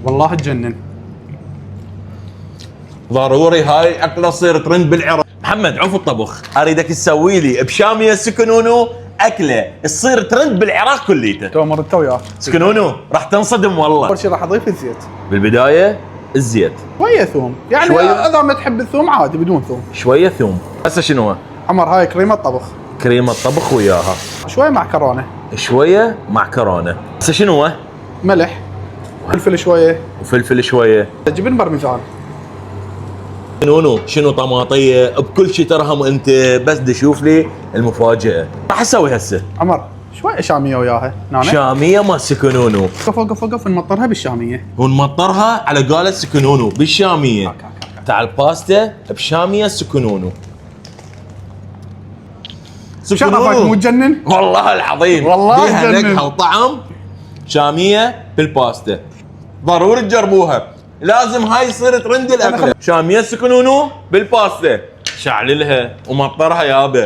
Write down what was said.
والله تجنن. ضروري هاي اكله تصير ترند بالعراق. محمد عوف الطبخ، اريدك تسوي لي بشاميه سكنونو اكله تصير ترند بالعراق كليته. تو مرت وياك سكنونو راح تنصدم والله. اول شيء راح اضيف الزيت، بالبدايه الزيت، شويه ثوم، يعني شوية. اذا ما تحب الثوم عادي بدون ثوم. شويه ثوم. هسه شنو؟ عمر هاي كريمه طبخ، كريمه طبخ وياها، شويه معكرونه، شويه معكرونه. هسه شنو؟ ملح، فلفل شويه، وفلفل شويه. جبن برمجان. شنو طماطيه بكل شيء ترهم انت، بس تشوف لي المفاجاه. راح اسوي هسه عمر شويه شاميه وياها نعناع، شاميه ما سكنونو، وقف نمطرها بالشاميه. ونمطرها على قالة سكنونو بالشاميه تاع الباستا بشاميه سكنونو. شرفك مو تجنن؟ والله العظيم والله بيها تجنن. نكهه وطعم. شاميه بالباستا ضروري تجربوها، لازم هاي يصير ترند الاكله. شاميه سكنونو بالباستا، شعللها ومطرها يابا.